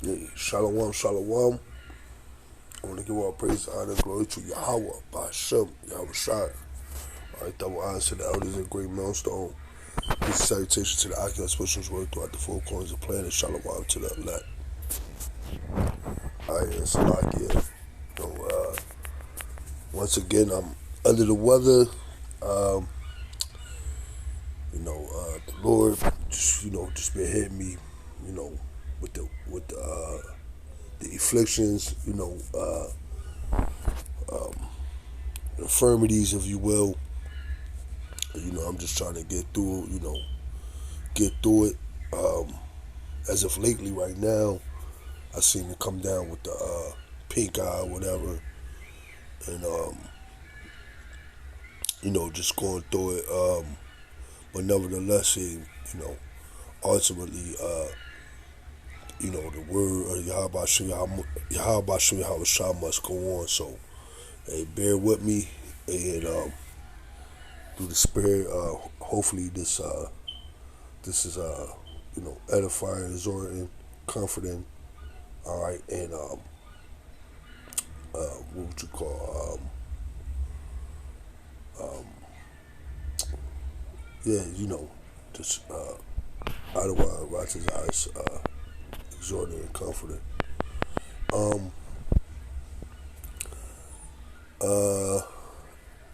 Yeah, shalom, shalom. I want to give all praise, honor, glory to Yahweh, Ba'ashem, Yahweh Shai. All right, double honors to the elders and great millstone. This is salutation to the ocular specials word throughout the four corners of the planet. Shalom to the elect. All right, it's Salakia. Once again, I'm under the weather. Um, the Lord, just been hitting me, you know, with the afflictions, infirmities, if you will. I'm just trying to get through it. Um, as of lately, right now, I seem to come down with the pink eye, or whatever, and just going through it. But nevertheless, ultimately, the word of Yahweh Shem Yahweh Shah must go on. So, hey, bear with me, and through the spirit, hopefully this is edifying, exhorting, comforting. All right, and what would you call yeah, just otherwise righteous eyes, exhorting and comforting. Um, uh,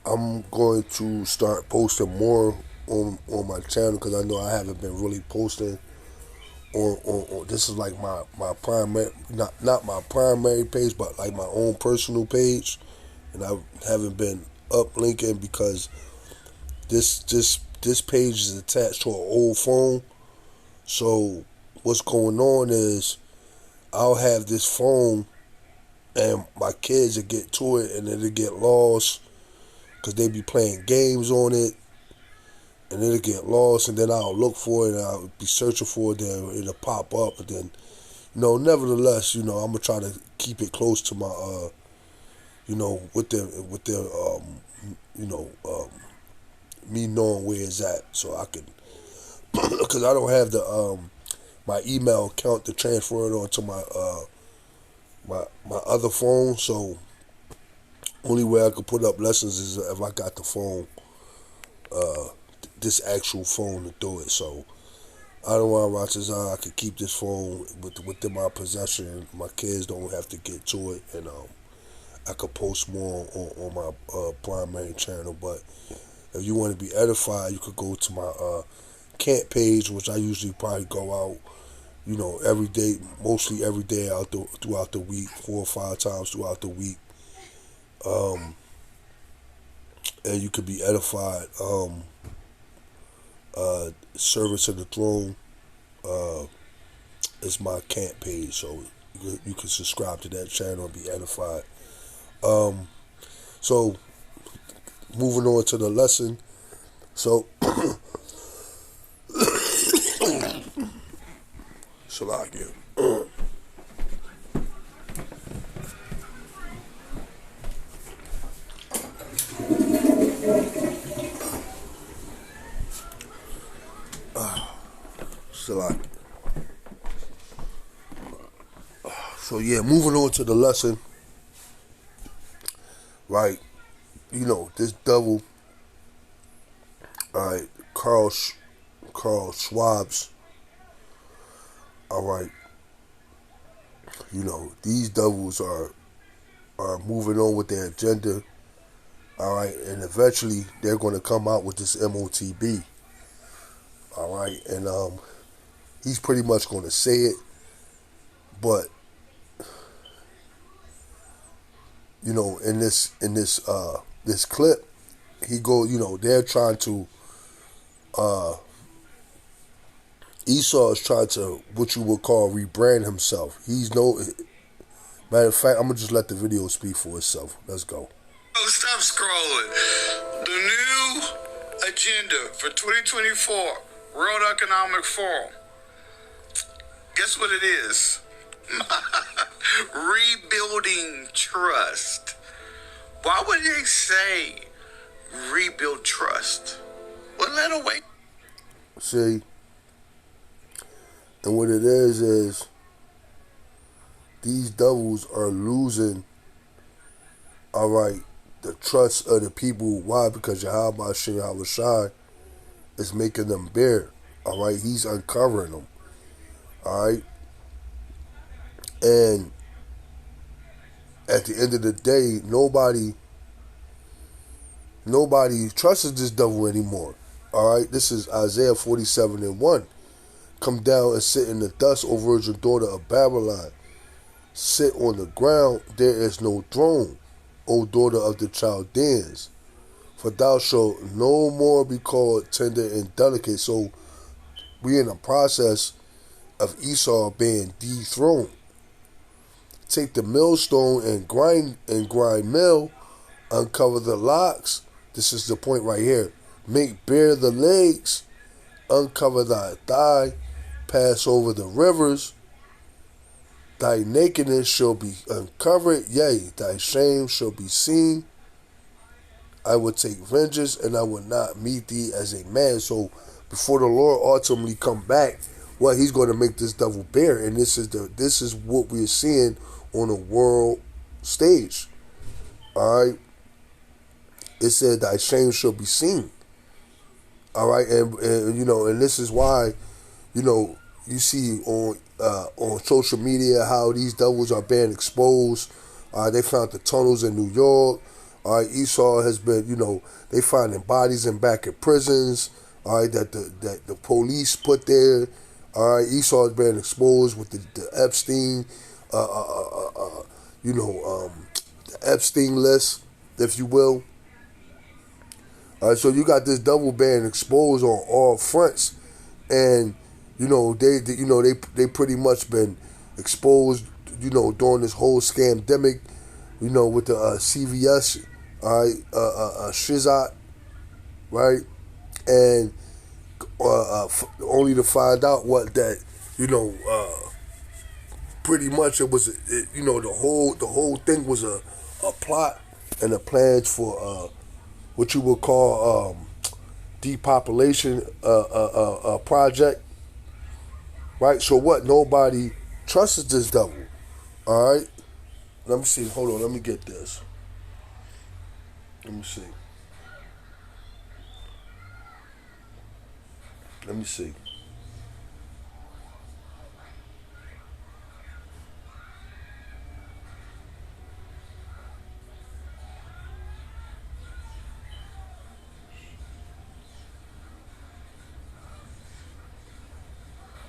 I'm going to start posting more on my channel because I know I haven't been really posting on this is like my primary, not my primary page, but like my own personal page, and I haven't been uplinking because this page is attached to an old phone. So what's going on is I'll have this phone and my kids will get to it and it'll get lost because they be playing games on it, and it'll get lost, and then I'll look for it and I'll be searching for it, then it'll pop up, and then nevertheless, I'm gonna try to keep it close to my with their me knowing where it's at, so I can because I don't have the my email account to transfer it onto my other phone. So only way I could put up lessons is if I got the phone, this actual phone to do it. So I don't want to watch this. I could keep this phone within my possession. My kids don't have to get to it, and I could post more on my primary channel. But if you want to be edified, you could go to my camp page, which I usually probably go out, every day, mostly every day throughout the week, 4 or 5 times throughout the week. And you could be edified. Service of the Throne is my camp page, so you can subscribe to that channel and be edified. So moving on to the lesson. So Salakia. Salakia. So yeah, moving on to the lesson. Right, this devil. All right, Carl Schwab's. All right, these devils are moving on with their agenda. All right, and eventually they're going to come out with this MOTB. All right, and he's pretty much going to say it, but in this clip, he go, they're trying to Esau is trying to, what you would call, rebrand himself. Matter of fact, I'm gonna just let the video speak for itself. Let's go. Oh, stop scrolling. The new agenda for 2024 World Economic Forum. Guess what it is? Rebuilding trust. Why would they say rebuild trust? Well, let her wait. See, and what it is these devils are losing, all right, the trust of the people. Why? Because Yahweh Shai is making them bare. All right, he's uncovering them. All right, and at the end of the day, nobody trusts this devil anymore. All right, this is Isaiah 47:1. Come down and sit in the dust, O virgin daughter of Babylon. Sit on the ground, there is no throne, O daughter of the Chaldeans. For thou shalt no more be called tender and delicate. So we in a process of Esau being dethroned. Take the millstone and grind mill, uncover the locks. This is the point right here. Make bare the legs, uncover thy thigh, pass over the rivers. Thy nakedness shall be uncovered, yea, thy shame shall be seen. I will take vengeance, and I will not meet thee as a man. So before the Lord ultimately come back, well, he's going to make this devil bare, and this is what we're seeing on a world stage. All right, it said thy shame shall be seen. All right, and and this is why, you see on social media how these devils are being exposed. They found the tunnels in New York. All right, Esau has been, they finding bodies in back in prisons. All right, that the police put there. All right, Esau has been exposed with the Epstein, the Epstein list, if you will. All right, so you got this devil being exposed on all fronts, and they pretty much been exposed, during this whole scamdemic, with the CVS, all right, Shizat, right, and only to find out pretty much it was, the whole thing was a plot and a plan for what you would call depopulation project, right? So what? Nobody trusts this devil. All right. Let me see. Hold on. Let me get this. Let me see. Let me see.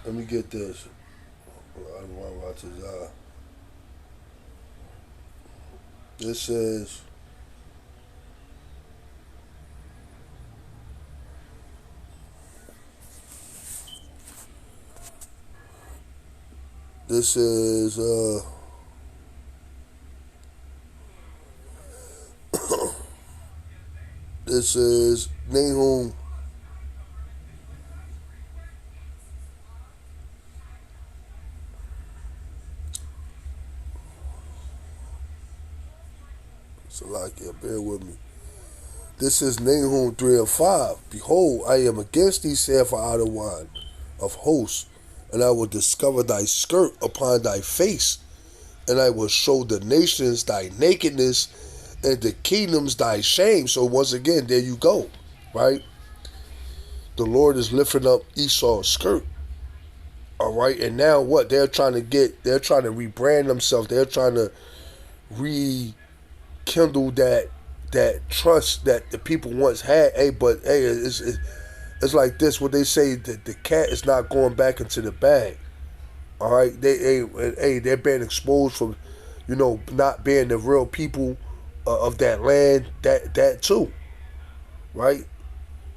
Let me get this. I don't want to watch his. This says. This is. This is Nahum. So like, yeah, bear with me. This is Nahum 3:5. Behold, I am against thee, saith Adonai of hosts, and I will discover thy skirt upon thy face, and I will show the nations thy nakedness, and the kingdoms thy shame. So once again, there you go, right? The Lord is lifting up Esau's skirt. All right, and now what? They're trying to rebrand themselves. They're trying to rekindle that trust that the people once had. Hey, but hey, it's like this. What they say, that the cat is not going back into the bag. All right, they're being exposed for, not being the real people of that land. That too, right?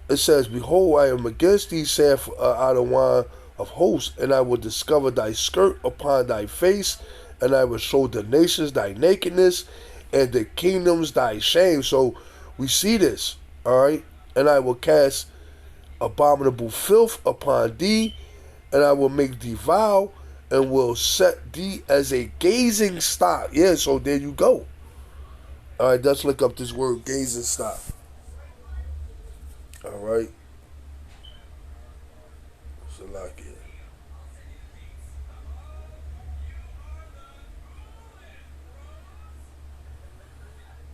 It says, "Behold, I am against thee, saith Adonai of hosts, and I will discover thy skirt upon thy face, and I will show the nations thy nakedness, and the kingdoms thy shame." So we see this, all right? And I will cast abominable filth upon thee, and I will make thee vile, and will set thee as a gazing stock. Yeah, so there you go. All right, let's look up this word gazing stock. All right. Salakia.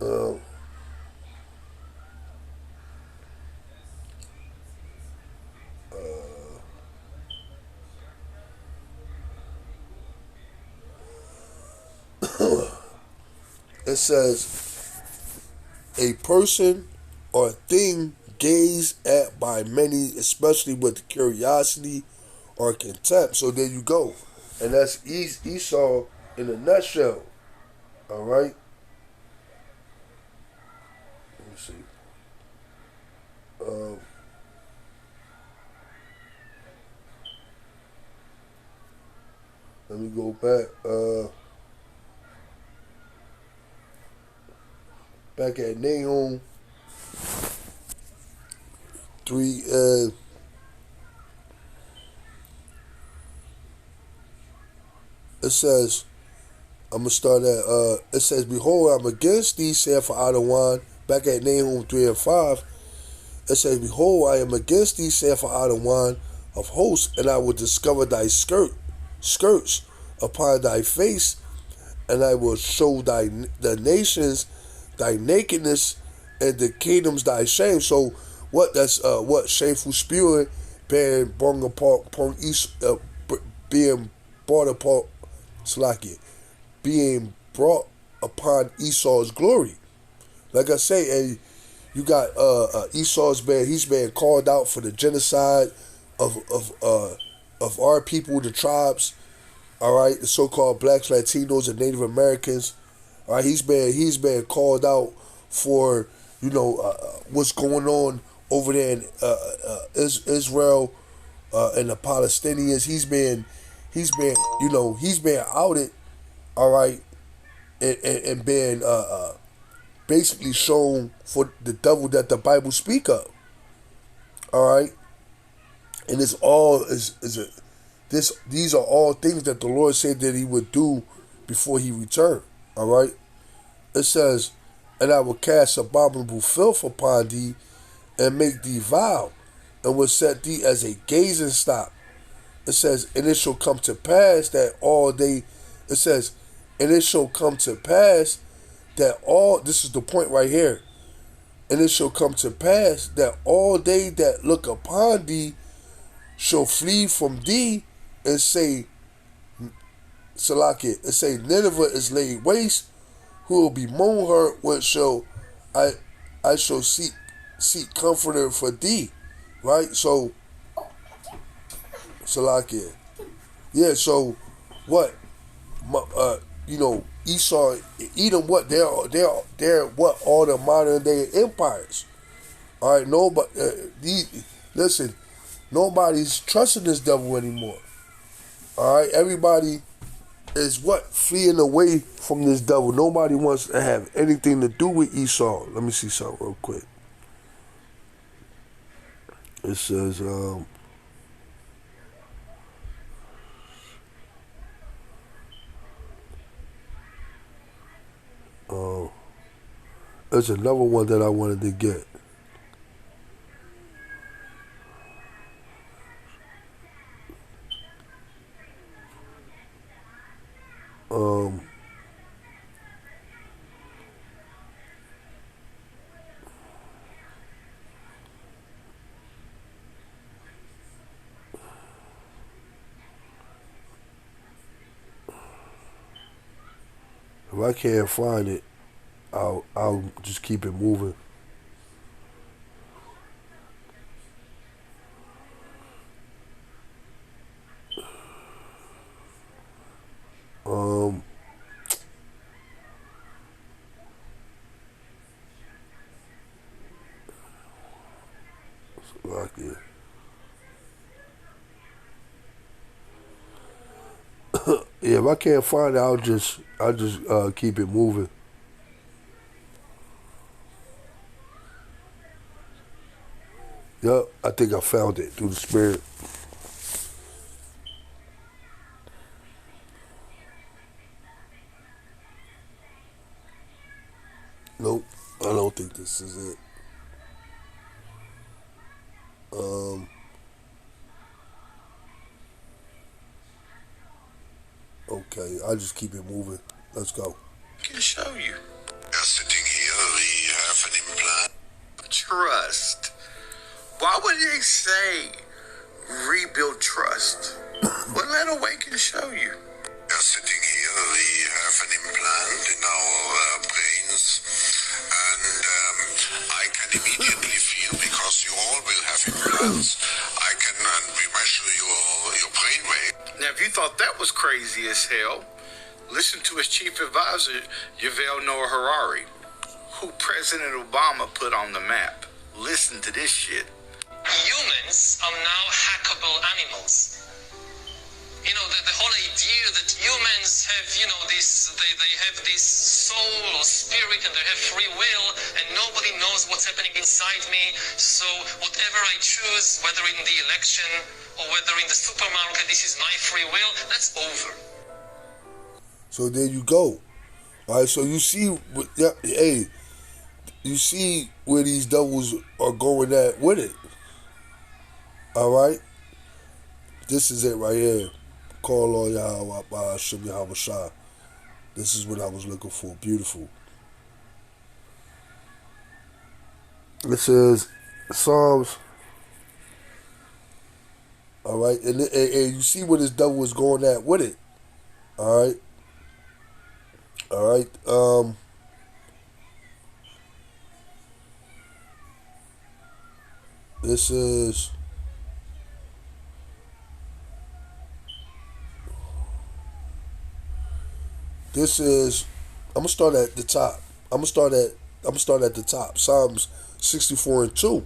Um, it says a person or thing gazed at by many, especially with curiosity or contempt. So there you go, and that's Esau in a nutshell. All right. Let me see. Um, Let me go back. Back at Nahum 3. It says, I'm gonna start at. It says, "Behold, I'm against thee," saith Adawan. Back at Nahum 3:5. It says, "Behold, I am against thee," saith Adawan of hosts, "and I will discover thy skirts upon thy face, and I will show the nations thy nakedness, and the kingdoms thy shame." So what? That's what shameful spewing being brought upon being brought upon Slakia, being brought upon Esau's glory. Like I say, and you got Esau's been he's been called out for the genocide of our people, the tribes. All right, the so-called blacks, Latinos, and Native Americans. All right, he's been called out for what's going on over there in Israel and the Palestinians. He's been outed. All right, and been basically shown for the devil that the Bible speak of. All right, and it's all is a this these are all things that the Lord said that He would do before He returned. All right, it says, "And I will cast abominable filth upon thee, and make thee vile, and will set thee as a gazing stock." It says, "And it shall come to pass that all they," it says, "and it shall come to pass that all," this is the point right here, "and it shall come to pass that all they that look upon thee shall flee from thee, and say, Salakia, and say, Nineveh is laid waste, who will bemoan her, what shall I I shall seek comforter for thee." Right? So, Salakia. Yeah, so what? Esau, Edom, what? They're what? All the modern day empires. All right, nobody. Listen, nobody's trusting this devil anymore. All right, everybody is what? Fleeing away from this devil. Nobody wants to have anything to do with Esau. Let me see something real quick. It says, there's another one that I wanted to get. Um, if I can't find it, I'll just keep it moving. Um, like it. Yeah, if I can't find it, I'll just keep it moving. Yep, I think I found it through the spirit. Nope, I don't think this is it. Um, okay, I'll just keep it moving. Let's go. I can show you. Now sitting here an implant. Trust. Why would they say rebuild trust? Well, let Awaken show you. We are sitting here, we have an implant in our brains, and I can immediately feel, because you all will have implants, I can, and we measure your brain wave. Now, if you thought that was crazy as hell, listen to his chief advisor, Yuval Noah Harari, who President Obama put on the map. Listen to this shit. Humans are now hackable animals. You know, the whole idea that humans have, you know, they have this soul or spirit and they have free will and nobody knows what's happening inside me. So whatever I choose, whether in the election or whether in the supermarket, this is my free will, that's over. So there you go. All right, so you see, hey, you see where these devils are going at with it. All right, this is it right here. Call on Yahweh, Shem Yahweh Shah. This is what I was looking for. Beautiful. It says Psalms. All right, and you see where this devil is going at with it. All right. All right. This is. I'm gonna start at the top. I'm gonna start at the top. Psalms 64:2.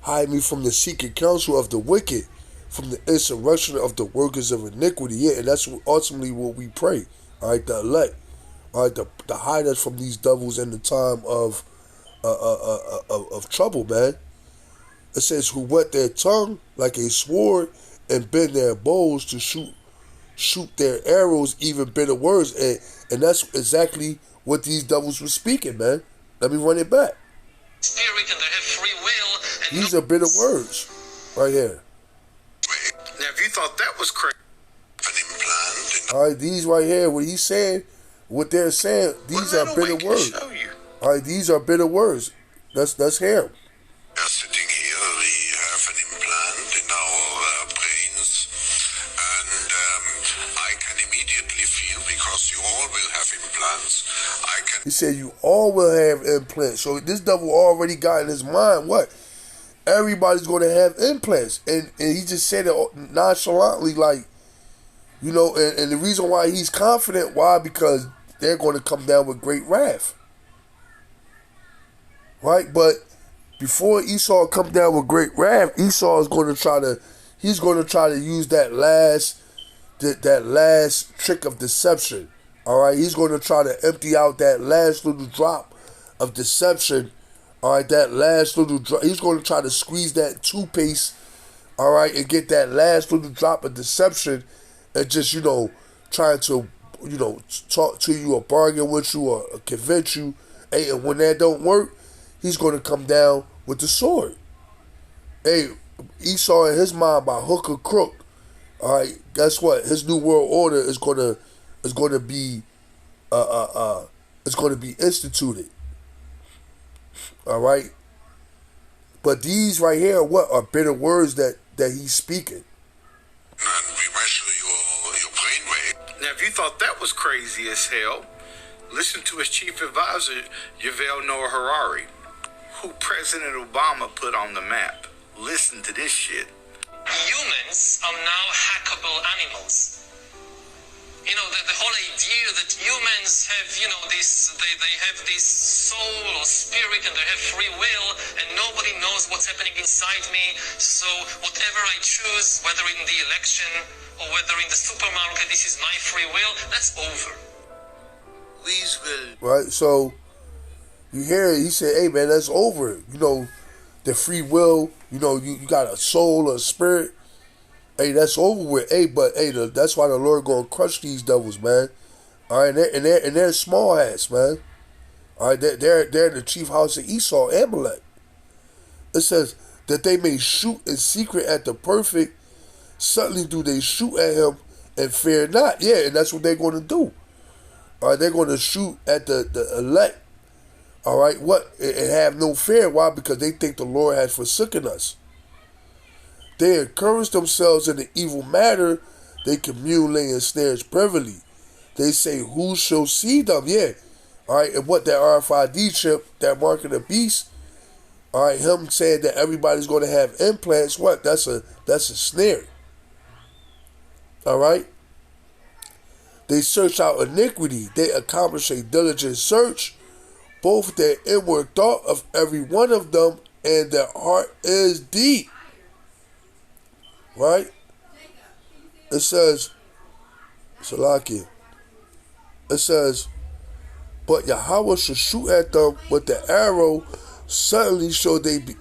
Hide me from the secret counsel of the wicked, from the insurrection of the workers of iniquity. Yeah, and that's ultimately what we pray. All right, the elect. All right, to hide us from these devils in the time of trouble, man. It says, who whet their tongue like a sword and bend their bows to shoot their arrows, even bitter words. And that's exactly what these devils were speaking, man. Let me run it back. Spirit and they have free will. And these are bitter words right here. Now, if you thought that was crazy, an implant. All right, these right here, what he's saying, what they're saying, these are bitter words. All right, these are bitter words. That's him. We are sitting here, we have an implant in our brains, and I can immediately feel, because you all will have implants, He said you all will have implants. So this devil already got in his mind what? Everybody's going to have implants. And he just said it nonchalantly, like, you know, and the reason why he's confident, why? Because they're going to come down with great wrath. Right? But before Esau come down with great wrath, Esau is going to try to use that last trick of deception. All right, he's going to try to empty out that last little drop of deception. All right, that last little drop. He's going to try to squeeze that toothpaste. All right, and get that last little drop of deception, and just, you know, trying to, you know, talk to you or bargain with you or convince you. Hey, and when that don't work, he's going to come down with the sword. Hey, Esau in his mind, by hook or crook. All right, guess what? His new world order is going to be instituted. All right, but these right here, what are bitter words that he's speaking? And we measure your brainwave. Now, if you thought that was crazy as hell, listen to his chief advisor, Yuval Noah Harari, who President Obama put on the map. Listen to this shit. Humans are now hackable animals. You know, the whole idea that humans have, you know, they have this soul or spirit and they have free will and nobody knows what's happening inside me. So whatever I choose, whether in the election or whether in the supermarket, this is my free will, that's over. Please will. Right, so you hear it, he said, hey man, that's over. You know, the free will, you know, you got a soul or a spirit. Hey, that's over with. Hey, but hey, that's why the Lord gonna crush these devils, man. All right, and they're small hats, man. All right, they're in the chief house of Esau, Amalek. It says that they may shoot in secret at the perfect. Suddenly do they shoot at him and fear not. Yeah, and that's what they're going to do. All right, they're going to shoot at the elect. All right, what? And have no fear. Why? Because they think the Lord has forsaken us. They encourage themselves in the evil matter. They commune, lay in snares privily. They say, who shall see them? Yeah. All right, and what that RFID chip, that mark of the beast, all right, him saying that everybody's going to have implants, what? That's a snare. All right? They search out iniquity. They accomplish a diligent search, both their inward thought of every one of them, and their heart is deep. Right? It says, Salakia, it says, but Yahweh shall shoot at them with the arrow, suddenly shall they be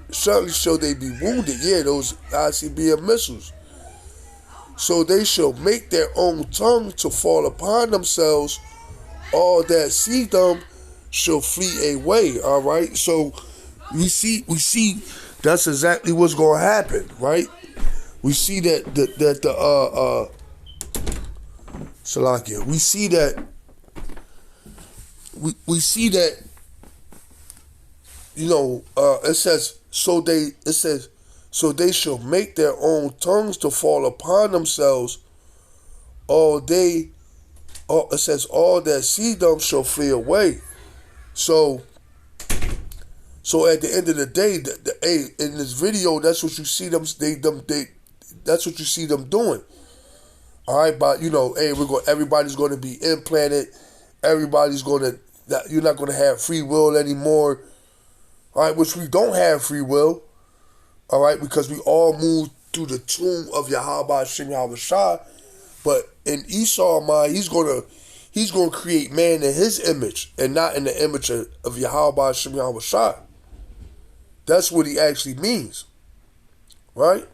wounded. Yeah, those ICBM missiles. So they shall make their own tongue to fall upon themselves. All that see them shall flee away. All right. So we see that's exactly what's going to happen, right? We see that Salakia. We see that. We see that. You know, it says so they shall make their own tongues to fall upon themselves. It says all that see them shall flee away. So at the end of the day, in this video, that's what you see them. That's what you see them doing. All right, but you know, everybody's going to be implanted. Everybody's going to. You're not going to have free will anymore. All right, which we don't have free will. All right, because we all move through the tomb of Yahweh Hashem Yahweh Shah. But in Esau's mind, he's gonna create man in his image and not in the image of Yahweh Hashem Yahweh Shah. That's what he actually means. Right?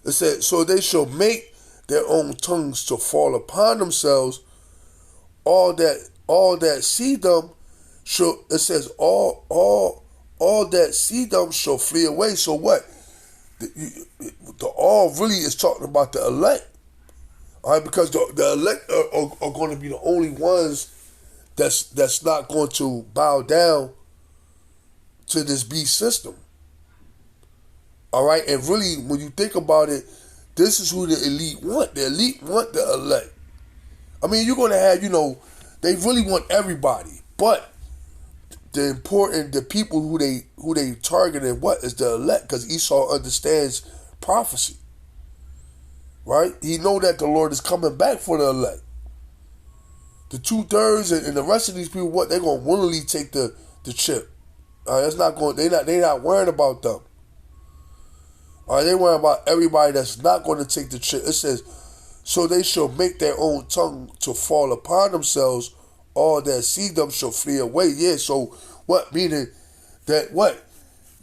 It said, so they shall make their own tongues to fall upon themselves. All that see them shall, it says, all that see them shall flee away. So what? The all really is talking about the elect. All right, because the elect are going to be the only ones that's not going to bow down to this beast system. All right, and really, when you think about it, this is who the elite want. The elite want the elect. I mean, you're going to have, they really want everybody, but the people who they target and what is the elect, because Esau understands prophecy, right? He know that the Lord is coming back for the elect. The 2/3 and the rest of these people, what they're gonna willingly take the chip. That's not going. They not worrying about them. They worrying about everybody that's not going to take the chip. It says, so they shall make their own tongue to fall upon themselves. All that see them shall flee away. Yeah, so what? Meaning that what?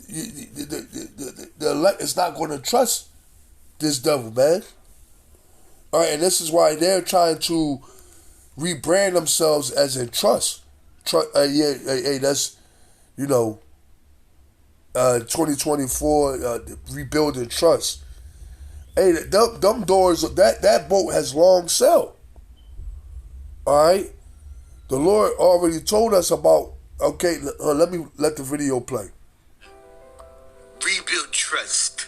The elect is not going to trust this devil, man. All right, and this is why they're trying to rebrand themselves as in trust. That's, 2024, rebuilding trust. Hey, them doors, that boat has long sailed. All right? The Lord already told us about, okay, let the video play. Rebuild trust.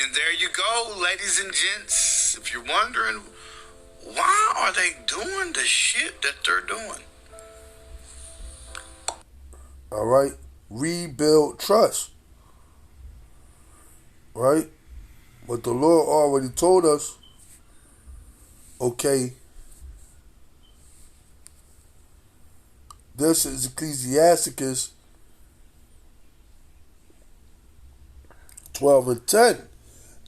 And there you go, ladies and gents. If you're wondering, why are they doing the shit that they're doing? All right? Rebuild trust. Right? But the Lord already told us, okay, this is Ecclesiasticus 12:10.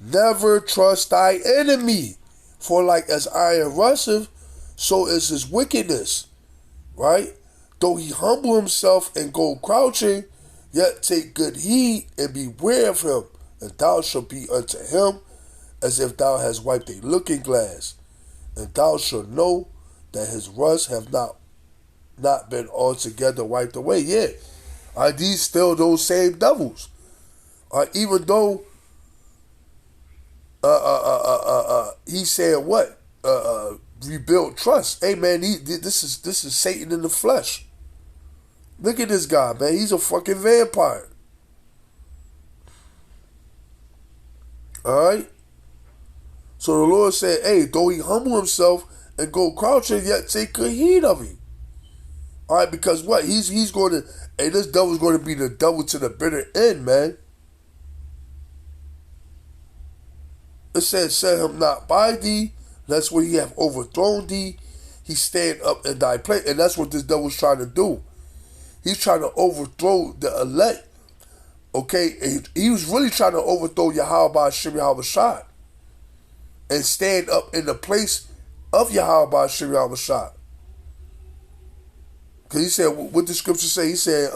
Never trust thy enemy, for like as iron rusteth, so is his wickedness. Right? Though he humble himself and go crouching, yet take good heed and beware of him, and thou shalt be unto him as if thou hast wiped a looking glass, and thou shalt know that his rust have not been altogether wiped away. Yeah, are these still those same devils? Even though he said what? Rebuild trust. Hey man, this is Satan in the flesh. Look at this guy, man. He's a fucking vampire. Alright? So the Lord said, hey, though he humble himself and go crouching, yet take good heed of him. Alright, because what? He's going to, hey, this devil's going to be the devil to the bitter end, man. It says, set him not by thee, lest when he have overthrown thee, he stand up in thy place. And that's what this devil's trying to do. He's trying to overthrow the elect. Okay? And he was really trying to overthrow Yahweh Hashem Yahweh Shai and stand up in the place of Yahweh Hashem Yahweh Shai. Because he said, what the scripture say? He said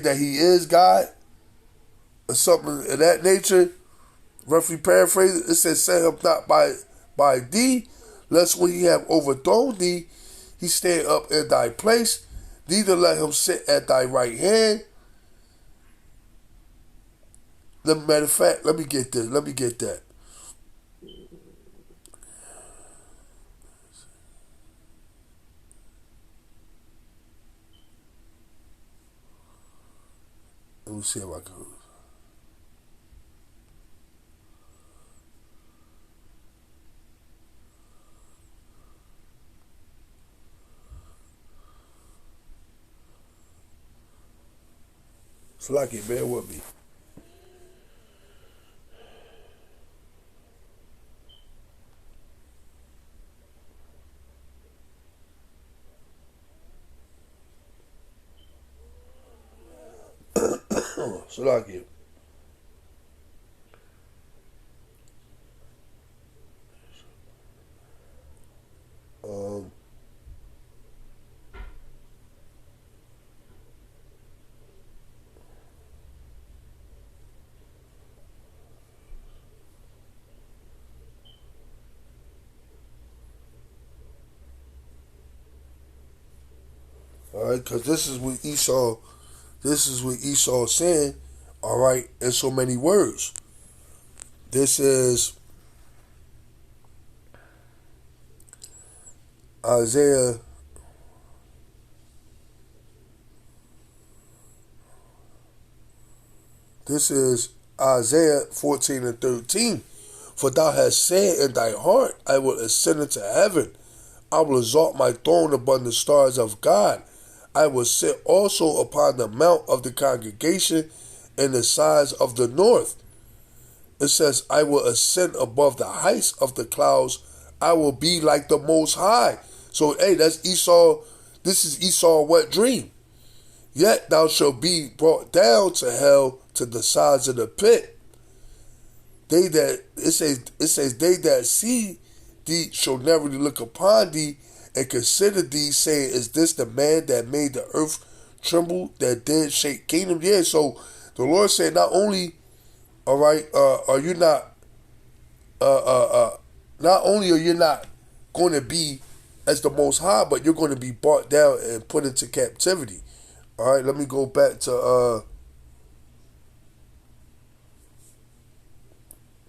that he is God or something of that nature. Roughly paraphrased, it says, set him not by thee, lest when he have overthrown thee, he stand up in thy place, neither let him sit at thy right hand. Matter of fact, let me get this. Let me get that. Let me see if I can. Slacky, bear with me. Slacky. All right, because this is what Esau is saying, all right, in so many words. This is Isaiah. This is Isaiah 14 and 13. For thou hast said in thy heart, I will ascend into heaven. I will exalt my throne above the stars of God. I will sit also upon the mount of the congregation in the sides of the north. It says, I will ascend above the heights of the clouds. I will be like the Most High. So, hey, that's Esau. This is Esau what dream? Yet thou shalt be brought down to hell, to the sides of the pit. It says, they that see thee shall never look upon thee and consider thee, saying, is this the man that made the earth tremble, that did shake kingdom? Yeah, so the Lord said, not only, all right, are you not only are you not going to be as the Most High, but you're going to be brought down and put into captivity. All right, let me go back to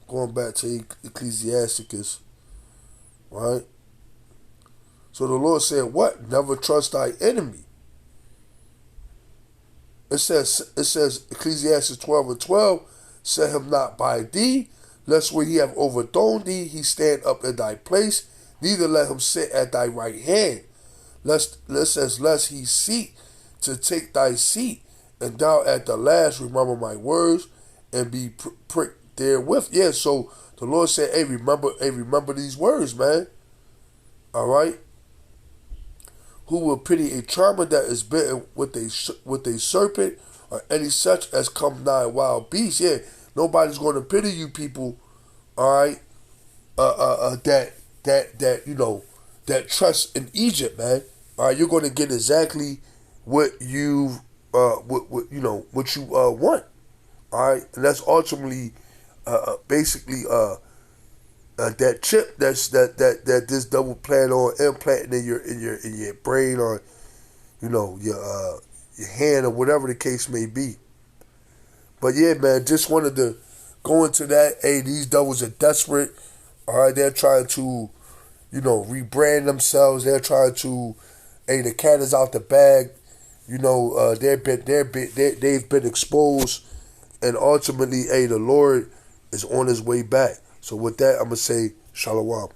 going back to Ecclesiasticus. All right. So the Lord said, what? Never trust thy enemy. It says Ecclesiastes 12 and 12, set him not by thee, lest when he have overthrown thee, he stand up in thy place, neither let him sit at thy right hand, lest he seek to take thy seat, and thou at the last remember my words, and be pricked therewith. Yeah, so the Lord said, hey, remember these words, man. All right. Who will pity a charmer that is bitten with a serpent, or any such as come nigh wild beasts? Yeah, nobody's going to pity you people. All right, that trust in Egypt, man. All right, you're going to get exactly what you what you want. All right, and that's ultimately basically that chip that this devil plan on implanting in your brain, or your hand, or whatever the case may be. But yeah, man, just wanted to go into that. Hey, these devils are desperate. All right, they're trying to rebrand themselves. They're trying to, hey, the cat is out the bag. they've been exposed, and ultimately, hey, the Lord is on his way back. So with that, I'm gonna say shalom.